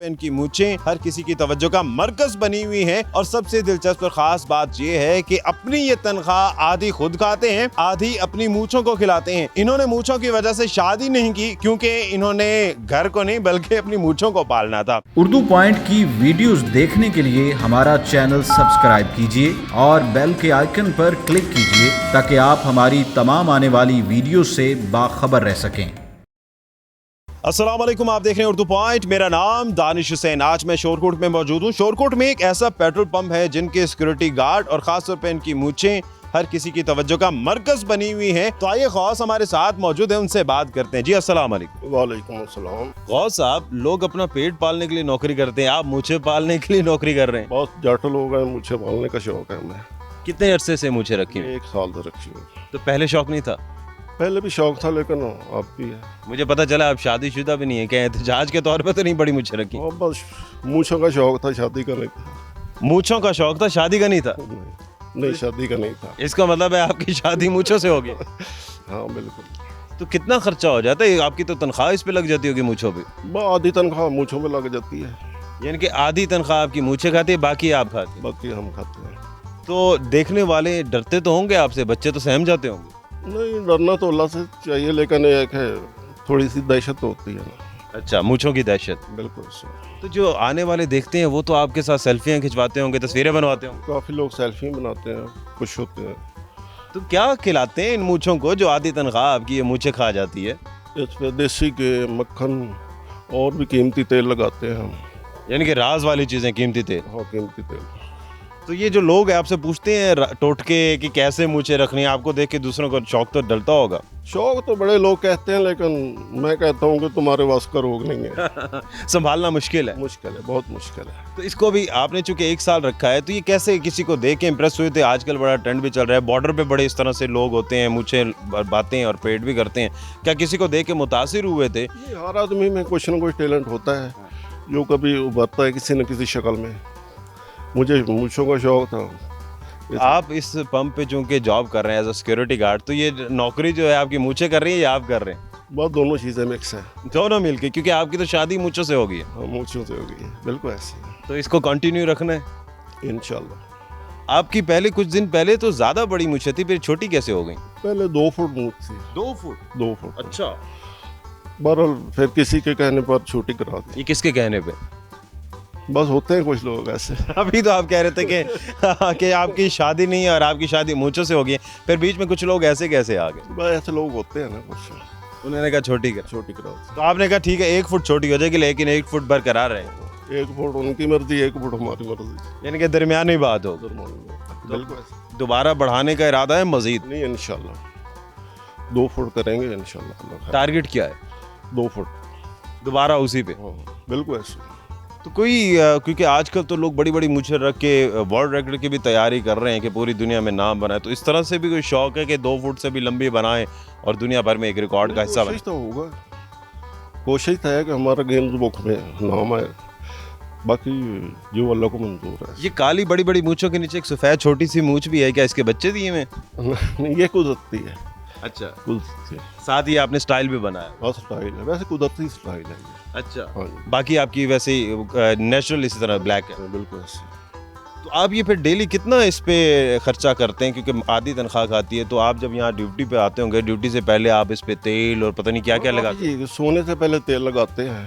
इनकी मूंछें हर किसी की तवज्जो का मरकज बनी हुई हैं और सबसे दिलचस्प और खास बात ये है कि अपनी ये तनख्वाह आधी खुद खाते हैं, आधी अपनी मूंछों को खिलाते हैं। इन्होंने मूंछों की वजह से शादी नहीं की क्योंकि इन्होंने घर को नहीं बल्कि अपनी मूंछों को पालना था। उर्दू पॉइंट की वीडियोस देखने के लिए हमारा चैनल सब्सक्राइब कीजिए और बेल के आइकन पर क्लिक कीजिए ताकि आप हमारी तमाम आने वाली वीडियो से बाखबर रह सकें। अस्सलाम वालेकुम, आप देख रहे हैं उर्दू पॉइंट। मेरा नाम दानिश हुसैन। आज मैं शोरकोट में मौजूद हूँ। शोरकोट में एक ऐसा पेट्रोल पंप है जिनके सिक्योरिटी गार्ड और खास तौर पे इनकी मूंछें हर किसी की तवज्जो का मरकज बनी हुई हैं। तो आइए गौस हमारे साथ मौजूद है, उनसे बात करते हैं। जी अस्सलाम वालेकुम। वालेकुम अस्सलाम। गौस साहब, लोग अपना पेट पालने के लिए नौकरी करते हैं, आप मूंछें पालने के लिए नौकरी कर रहे हैं। बहुत जट लोग हैं, मुझे पालने का शौक है। मैं कितने अरसे से मूंछें रखी हैं? 1 साल से रखी हुई। तो पहले शौक नहीं था? पहले भी शौक था लेकिन अब भी है। मुझे पता चला आप शादीशुदा भी नहीं है, क्या एहतजाज के तौर पे तो नहीं बड़ी मूंछें रखी? और बस मूंछों का शौक था, शादी का नहीं था। मूंछों का शौक था, शादी का नहीं था? नहीं, शादी का नहीं था। इसका मतलब है आपकी शादी मूंछों से होगी? हाँ बिल्कुल। तो कितना खर्चा हो जाता है? आपकी तो तनख्वाह इस पे लग जाती होगी मूंछों पे। आधी तनख्वाह मूंछों में लग जाती है। यानी कि आधी तनख्वाह आपकी मूंछें खाती है, बाकी आप खाते हैं। बाकी हम खाते हैं। तो देखने वाले डरते तो होंगे आपसे, बच्चे तो सहम जाते होंगे? नहीं, डरना तो अल्लाह से चाहिए लेकिन एक है थोड़ी सी दहशत होती है ना। अच्छा, मूंछों की दहशत। बिल्कुल। तो जो आने वाले देखते हैं वो तो आपके साथ सेल्फियां खिंचवाते होंगे, तस्वीरें बनवाते होंगे। काफ़ी लोग सेल्फी बनाते हैं, खुश होते हैं। तो क्या खिलाते हैं इन मूंछों को जो आधी तनख्वाह आपकी ये मूंछें खा जाती है? इस पे देसी के मक्खन और भी कीमती तेल लगाते हैं हम। यानी कि राज वाली चीजें, कीमती तेल। हाँ, कीमती तेल। तो ये जो लोग हैं आपसे पूछते हैं टोटके कि कैसे मूंछें रखनी है, आपको देख के दूसरों को शौक तो डलता होगा? शौक तो बड़े लोग कहते हैं लेकिन मैं कहता हूँ कि तुम्हारे वास का रोग नहीं है। संभालना मुश्किल है। मुश्किल है, बहुत मुश्किल है। तो इसको भी आपने चूंकि 1 साल रखा है, तो ये कैसे किसी को देख के इम्प्रेस हुए थे? आजकल बड़ा ट्रेंड भी चल रहा है, बॉर्डर पे बड़े इस तरह से लोग होते हैं, मूंछें बातें और पेट भी करते हैं। क्या किसी को देख के मुतासिर हुए थे? हर आदमी में कुछ ना कुछ टैलेंट होता है जो कभी उभरता है किसी न किसी शक्ल में। मुझे मूंछों का शौक था। आप इस पंप पे चूंकि जॉब कर रहे हैं एज अ सिक्योरिटी गार्ड, तो ये नौकरी जो है आपकी मूंछें कर रही है या आप कर रहे हैं? बहुत दोनों चीज़ें मिक्स है। दोनों मिलके, क्योंकि आपकी तो शादी मूंछों से होगी। हाँ, मूंछों से हो गई है, बिल्कुल ऐसे। तो इसको कंटिन्यू रखना है इंशाल्लाह। आपकी पहले कुछ दिन पहले तो ज्यादा बड़ी मूंछें थी, फिर छोटी कैसे हो गई? पहले 2 फुट मूंछ थी। 2 फुट? 2 फुट। अच्छा। बहरहाल फिर किसी के कहने पर छोटी करा दी। ये किसके कहने पे? बस होते हैं कुछ लोग ऐसे। अभी तो आप कह रहे थे कि आपकी शादी नहीं है और आपकी शादी मूंछों से होगी, फिर बीच में कुछ लोग ऐसे कैसे आ गए? बस ऐसे लोग होते हैं ना कुछ। उन्होंने कहा छोटी कर। छोटी करा दी। तो आपने कहा ठीक है 1 फुट छोटी हो जाएगी, लेकिन 1 फुट बरकरार रहे। 1 फुट उनकी मर्जी, 1 फुट हमारी मर्जी। यानी कि दरमियानी बात हो। बिल्कुल ऐसे। दोबारा बढ़ाने का इरादा है मजीद? नहीं, इंशाल्लाह 2 फुट करेंगे इंशाल्लाह। टारगेट क्या है? 2 फुट दोबारा उसी पे? हाँ, बिल्कुल ऐसे। तो कोई क्योंकि आजकल तो लोग बड़ी बड़ी मूंछें रख के वर्ल्ड रिकॉर्ड की भी तैयारी कर रहे हैं कि पूरी दुनिया में नाम बनाए, तो इस तरह से भी कोई शौक है कि 2 फुट से भी लंबी बनाएं और दुनिया भर में एक रिकॉर्ड का हिस्सा बने? कोशिश तो होगा, कोशिश तो है कि हमारा गिनीज बुक में नाम आए, बाकी जो अल्लाह को मंजूर है। ये काली बड़ी बड़ी मूंछों के नीचे एक सफेद छोटी सी मूंछ भी है, क्या इसके बच्चे दिए में? नहीं, ये कुदरती है। अच्छा। कुदरती है। साथ ही आपने स्टाइल भी बनाया? हाँ, स्टाइल है, वैसे कुदरती स्टाइल है ये। अच्छा। हाँ जी। बाकी आपकी वैसे नेचुरल इसी तरह ब्लैक है? बिल्कुल ऐसे। तो आप ये फिर डेली कितना इस पे खर्चा करते हैं? क्योंकि आधी तनख्वाह खाती है, तो आप जब यहाँ ड्यूटी पे आते होंगे, ड्यूटी से पहले आप इस पे तेल और पता नहीं क्या क्या लगाते हैं? जी, सोने से पहले तेल लगाते हैं।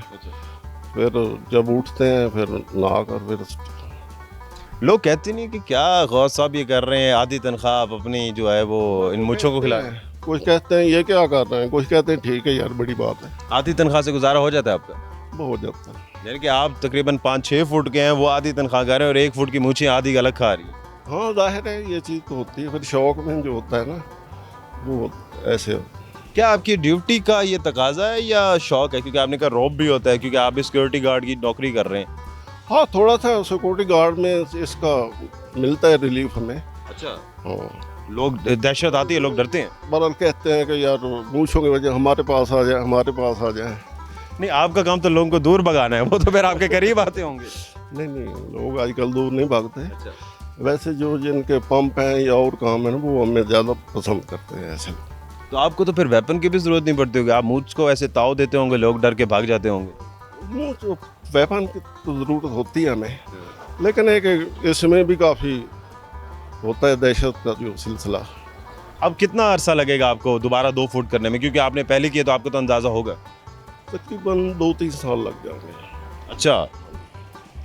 फिर जब उठते हैं फिर नहा कर फिर लोग कहते नहीं कि क्या गौस साहब ये कर रहे हैं, आधी तनख्वाह आप अपनी जो है वो इन मूंछों को खिला रहे हैं? कुछ कहते हैं ये क्या कर रहे हैं, कुछ कहते हैं ठीक है यार, बड़ी बात है। आधी तनख्वाह से गुजारा हो जाता है आपका? वो हो जाता है। यानी कि आप तकरीबन 5-6 फुट के हैं, वो आधी तनख्वाह कर रहे हैं और 1 फुट की मूंछें आधी अलग खा रही है। हाँ, जाहिर है ये चीज़ तो होती है। फिर शौक में जो होता है ना वो ऐसे। क्या आपकी ड्यूटी का ये तकाजा है या शौक है? क्योंकि आपने कहा रॉब भी होता है, क्योंकि आप भी सिक्योरिटी गार्ड की नौकरी कर रहे हैं। हाँ, थोड़ा सा सिक्योरिटी गार्ड में इसका मिलता है रिलीफ हमें। अच्छा। हाँ, लोग दहशत आती है, लोग डरते हैं? बहरहाल कहते हैं कि यार मूंछों की वजह हमारे पास आ जाए, हमारे पास आ जाए। नहीं, आपका काम तो लोगों को दूर भगाना है, वो तो फिर आपके करीब आते होंगे। नहीं, लोग आजकल दूर नहीं भागते। अच्छा। वैसे जो जिनके पंप हैं या और काम है ना वो हमें ज़्यादा पसंद करते हैं ऐसे। तो आपको तो फिर वेपन की भी जरूरत नहीं पड़ती होगी, आप मूंछ को ऐसे ताव देते होंगे, लोग डर के भाग जाते होंगे। मूंछ वेपन की तो ज़रूरत होती है हमें, लेकिन एक इसमें भी काफ़ी होता है दहशत का जो सिलसिला। अब कितना अरसा लगेगा आपको दोबारा 2 फुट करने में, क्योंकि आपने पहले किया तो आपको तो अंदाज़ा होगा। तकरीबन 2-3 साल लग जाएंगे, अच्छा,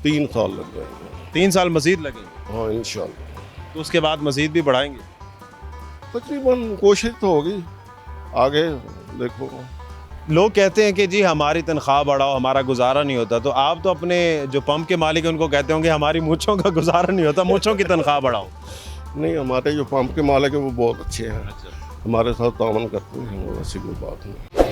3 साल लग जाएंगे। 3 साल मज़ीद लगेंगे, हाँ इंशाल्लाह, तो उसके बाद मज़ीद भी बढ़ाएंगे। तकरीबन कोशिश तो होगी, आगे देखो। लोग कहते हैं कि जी हमारी तनख्वाह बढ़ाओ, हमारा गुजारा नहीं होता, तो आप तो अपने जो पंप के मालिक हैं उनको कहते होंगे हमारी मूंछों का गुजारा नहीं होता, मूंछों की तनख्वाह बढ़ाओ। नहीं, हमारे जो पंप के मालिक हैं वो बहुत अच्छे हैं, हमारे साथ तावन करते हैं, वो ऐसी कोई बात नहीं।